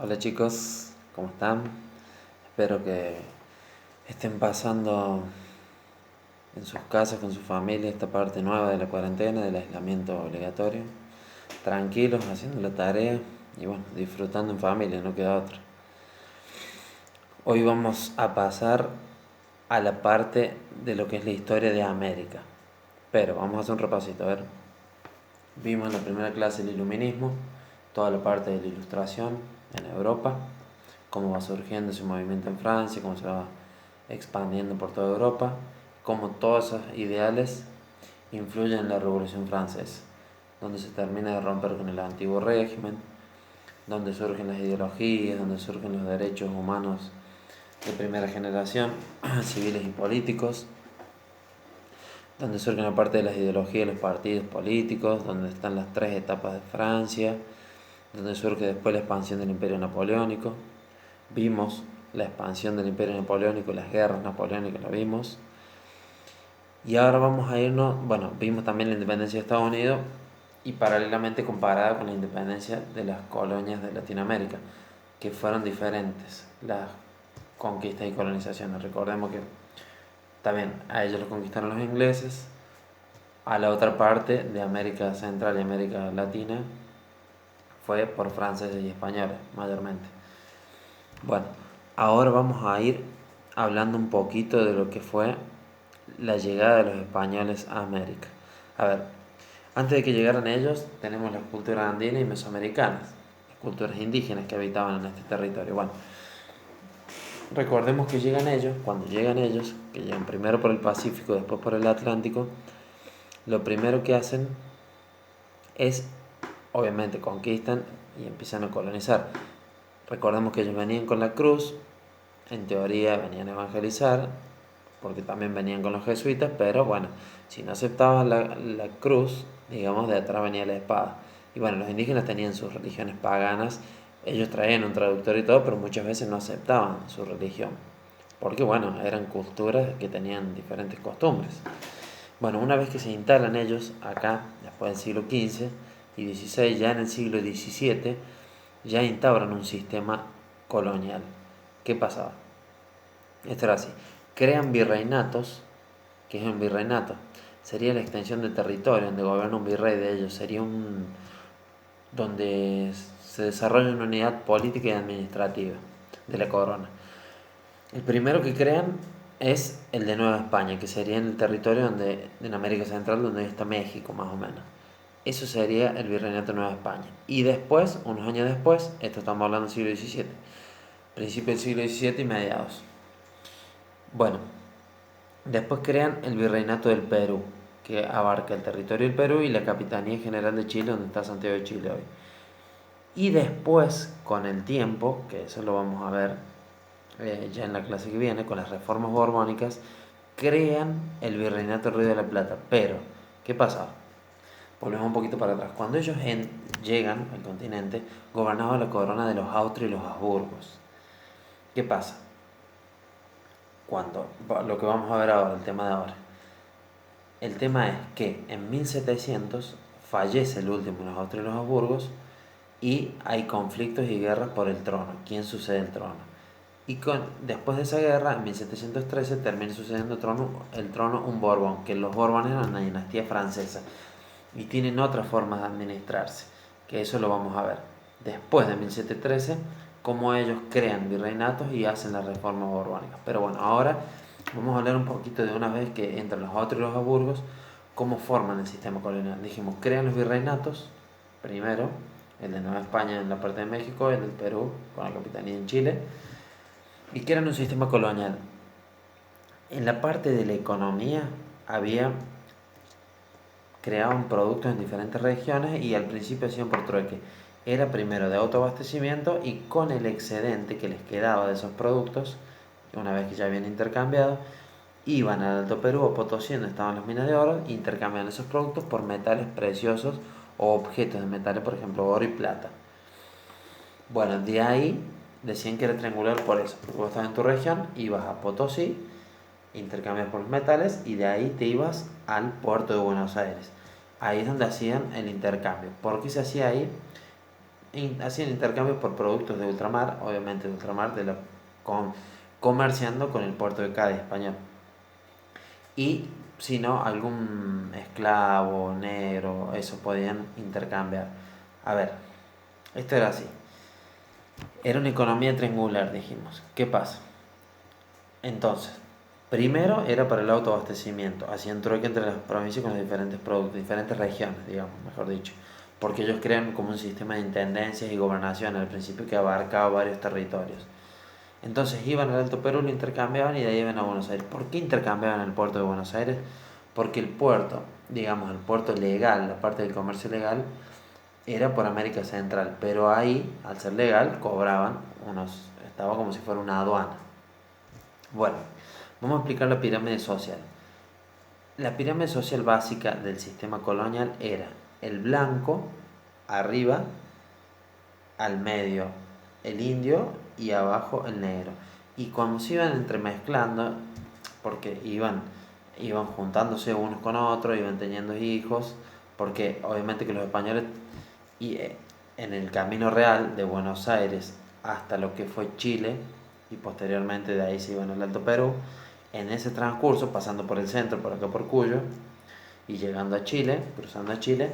Hola chicos, ¿cómo están? Espero que estén pasando en sus casas con su familia esta parte nueva de la cuarentena, del aislamiento obligatorio. Tranquilos, haciendo la tarea y bueno, disfrutando en familia, no queda otra. Hoy vamos a pasar a la parte de lo que es la historia de América. Pero vamos a hacer un repasito, a ver. Vimos en la primera clase el iluminismo, toda la parte de la ilustración en Europa, cómo va surgiendo ese movimiento en Francia, cómo se va expandiendo por toda Europa, cómo todos esos ideales influyen en la Revolución Francesa, donde se termina de romper con el antiguo régimen, donde surgen las ideologías, donde surgen los derechos humanos de primera generación, civiles y políticos, donde surgen la parte de las ideologías de los partidos políticos, donde están las tres etapas de Francia, donde surge después la expansión del Imperio Napoleónico. Vimos la expansión del Imperio Napoleónico, las guerras napoleónicas, lo vimos. Y ahora vamos a irnos, bueno, vimos también la independencia de Estados Unidos y paralelamente comparada con la independencia de las colonias de Latinoamérica, que fueron diferentes las conquistas y colonizaciones. Recordemos que también a ellos los conquistaron los ingleses, a la otra parte de América Central y América Latina fue por franceses y españoles mayormente. Bueno, ahora vamos a ir hablando un poquito de lo que fue la llegada de los españoles a América. A ver, antes de que llegaran ellos, tenemos las culturas andinas y mesoamericanas, las culturas indígenas que habitaban en este territorio. Bueno, recordemos que llegan ellos, cuando llegan ellos, que llegan primero por el Pacífico, después por el Atlántico, lo primero que hacen es, obviamente, conquistan y empiezan a colonizar. Recordemos que ellos venían con la cruz, en teoría venían a evangelizar, porque también venían con los jesuitas, pero bueno, si no aceptaban la cruz, digamos, de atrás venía la espada. Y bueno, los indígenas tenían sus religiones paganas, ellos traían un traductor y todo, pero muchas veces no aceptaban su religión, porque bueno, eran culturas que tenían diferentes costumbres. Bueno, una vez que se instalan ellos acá, después del siglo XV y XVI, ya en el siglo XVII, ya instauran un sistema colonial. ¿Qué pasaba? Esto era así. Crean virreinatos. ¿Qué es un virreinato? Sería la extensión de territorio donde gobierna un virrey de ellos. Sería un donde se desarrolla una unidad política y administrativa de la corona. El primero que crean es el de Nueva España, que sería en el territorio donde, en América Central, donde está México, más o menos. Eso sería el virreinato de Nueva España. Y después, unos años después, esto estamos hablando del siglo XVII, principio del siglo XVII y mediados. Bueno, después crean el Virreinato del Perú, que abarca el territorio del Perú y la Capitanía General de Chile, donde está Santiago de Chile hoy. Y después, con el tiempo, que eso lo vamos a ver ya en la clase que viene, con las reformas borbónicas, crean el Virreinato del Río de la Plata. Pero, ¿qué pasaba? Volvemos un poquito para atrás. Cuando ellos llegan al continente, gobernaba la corona de los Austrias y los Habsburgos. ¿Qué pasa? Cuando, lo que vamos a ver ahora, el tema de ahora. El tema es que en 1700 fallece el último de los Austrias y los Habsburgos y hay conflictos y guerras por el trono. ¿Quién sucede el trono? Y después de esa guerra, en 1713, termina sucediendo el trono un Borbón, que los Borbones eran una dinastía francesa y tienen otras formas de administrarse, que eso lo vamos a ver. Después de 1713, cómo ellos crean virreinatos y hacen las reformas borbónicas. Pero bueno, ahora vamos a hablar un poquito de una vez que entre los Austrias y los Habsburgos, cómo forman el sistema colonial. Dijimos, crean los virreinatos, primero, el de Nueva España en la parte de México, el del Perú, con la capitanía en Chile, y crean un sistema colonial. En la parte de la economía había creaban productos en diferentes regiones y al principio hacían por trueque. Era primero de autoabastecimiento y con el excedente que les quedaba de esos productos, una vez que ya habían intercambiado, iban al Alto Perú o Potosí, donde estaban las minas de oro, e intercambiaban esos productos por metales preciosos o objetos de metales, por ejemplo oro y plata. Bueno, de ahí decían que era triangular por eso, porque vos estabas en tu región, ibas a Potosí, intercambias por los metales y de ahí te ibas al puerto de Buenos Aires. Ahí es donde hacían el intercambio. ¿Por qué se hacía ahí? hacían intercambios por productos de ultramar, obviamente de ultramar, comerciando con el puerto de Cádiz español. Y si no, algún esclavo, negro, eso podían intercambiar. A ver, esto era así. Era una economía triangular, dijimos. ¿Qué pasa? Entonces, primero era para el autoabastecimiento, hacían trueque entre las provincias con los diferentes productos, diferentes regiones, digamos, mejor dicho, porque ellos crean como un sistema de intendencias y gobernación al principio que abarcaba varios territorios. Entonces iban al Alto Perú, lo intercambiaban y de ahí iban a Buenos Aires. ¿Por qué intercambiaban en el puerto de Buenos Aires? Porque el puerto, digamos, el puerto legal, la parte del comercio legal, era por América Central, pero ahí, al ser legal, cobraban estaba como si fuera una aduana. Bueno, vamos a explicar la pirámide social. La pirámide social básica del sistema colonial era el blanco, arriba, al medio el indio y abajo el negro. Y cuando se iban entremezclando, porque iban juntándose unos con otros, iban teniendo hijos, porque obviamente que los españoles, y en el camino real de Buenos Aires hasta lo que fue Chile, y posteriormente de ahí se iban al Alto Perú, en ese transcurso, pasando por el centro, por acá por Cuyo, y llegando a Chile, cruzando a Chile,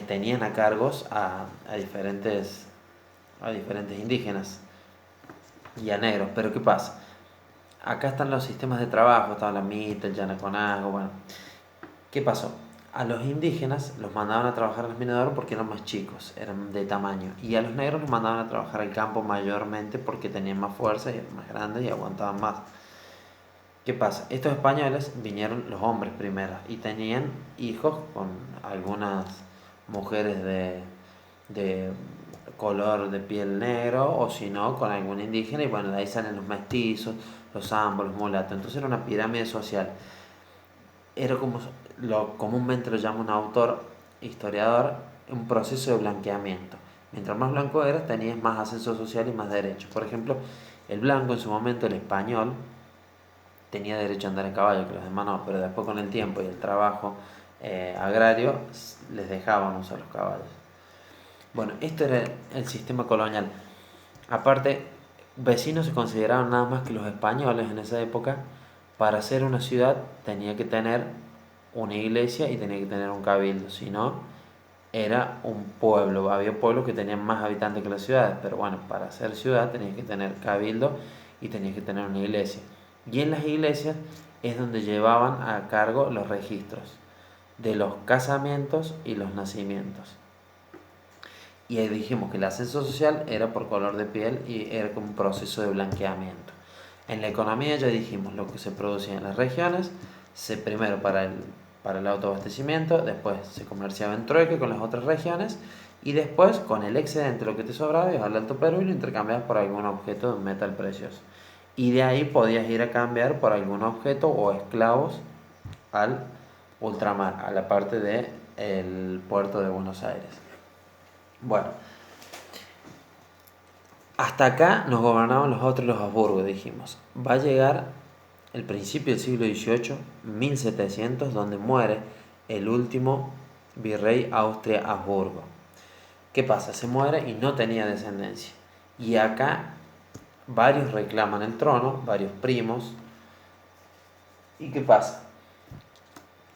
tenían a cargos a diferentes indígenas y a negros. Pero ¿qué pasa? Acá están los sistemas de trabajo, estaba la MIT, el Yanaconago, bueno. ¿Qué pasó? A los indígenas los mandaban a trabajar en los mineradores porque eran más chicos, eran de tamaño. Y a los negros los mandaban a trabajar al campo mayormente porque tenían más fuerza y eran más grandes y aguantaban más. ¿Qué pasa? Estos españoles vinieron los hombres primero y tenían hijos con algunas mujeres de color de piel negro o si no con algún indígena y bueno, de ahí salen los mestizos, los ambos, los mulatos. Entonces era una pirámide social. Era como comúnmente lo llama un autor, historiador, un proceso de blanqueamiento. Mientras más blanco eras, tenías más ascenso social y más derechos. Por ejemplo, el blanco en su momento, el español, tenía derecho a andar en caballo, que los demás no, pero después con el tiempo y el trabajo agrario les dejaban usar los caballos. Bueno, esto era el sistema colonial. Aparte, vecinos se consideraban nada más que los españoles en esa época. Para ser una ciudad tenía que tener una iglesia y tenía que tener un cabildo, si no, era un pueblo. Había pueblos que tenían más habitantes que las ciudades, pero bueno, para ser ciudad tenías que tener cabildo y tenías que tener una iglesia. Y en las iglesias es donde llevaban a cargo los registros de los casamientos y los nacimientos. Y ahí dijimos que el ascenso social era por color de piel y era como un proceso de blanqueamiento. En la economía ya dijimos lo que se producía en las regiones, primero para el autoabastecimiento, después se comerciaba en trueque con las otras regiones y después con el excedente, lo que te sobraba, ibas al Alto Perú y lo intercambiabas por algún objeto de un metal precioso. Y de ahí podías ir a cambiar por algún objeto o esclavos al ultramar, a la parte del puerto de Buenos Aires. Bueno, hasta acá nos gobernaban los otros, los Habsburgo, dijimos. Va a llegar el principio del siglo XVIII, 1700, donde muere el último virrey Austria-Habsburgo. ¿Qué pasa? Se muere y no tenía descendencia. Y acá varios reclaman el trono, varios primos. ¿Y qué pasa?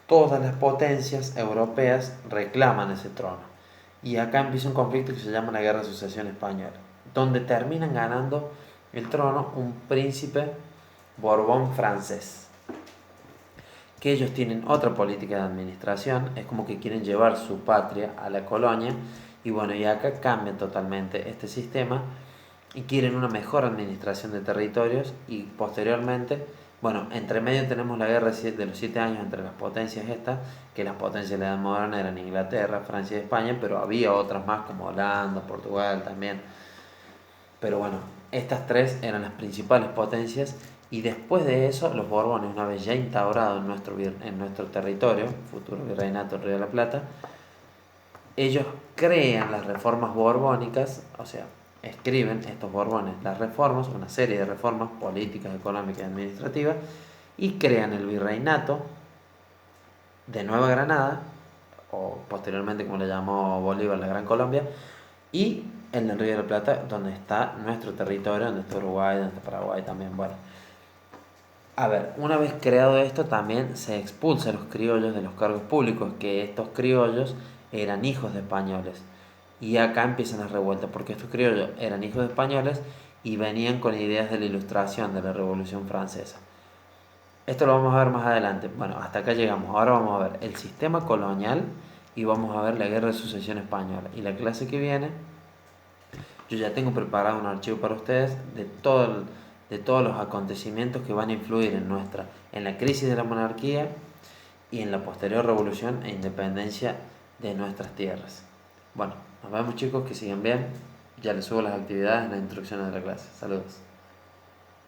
Todas las potencias europeas reclaman ese trono. Y acá empieza un conflicto que se llama la Guerra de Sucesión Española, donde terminan ganando el trono un príncipe Borbón francés. Que ellos tienen otra política de administración, es como que quieren llevar su patria a la colonia, y bueno, y acá cambian totalmente este sistema y quieren una mejor administración de territorios y posteriormente, bueno, entre medio tenemos la guerra de los 7 años entre las potencias estas, que las potencias de la Edad Moderna eran Inglaterra, Francia y España, pero había otras más como Holanda, Portugal también. Pero bueno, estas tres eran las principales potencias y después de eso los Borbones, una vez ya instaurados en nuestro territorio, futuro virreinato del Río de la Plata, ellos crean las reformas borbónicas, o sea, escriben estos Borbones las reformas, una serie de reformas políticas, económicas y administrativas, y crean el virreinato de Nueva Granada, o posteriormente como le llamó Bolívar la Gran Colombia, y en el Río de la Plata, donde está nuestro territorio, donde está Uruguay, donde está Paraguay también. Bueno, a ver, una vez creado esto, también se expulsa a los criollos de los cargos públicos, que estos criollos eran hijos de españoles. Y acá empiezan las revueltas, porque estos criollos eran hijos de españoles y venían con ideas de la Ilustración, de la Revolución Francesa. Esto lo vamos a ver más adelante. Bueno, hasta acá llegamos. Ahora vamos a ver el sistema colonial y vamos a ver la Guerra de Sucesión Española. Y la clase que viene, yo ya tengo preparado un archivo para ustedes de todos los acontecimientos que van a influir en la crisis de la monarquía y en la posterior revolución e independencia de nuestras tierras. Bueno, nos vemos chicos, que sigan bien. Ya les subo las actividades en las instrucciones de la clase. Saludos.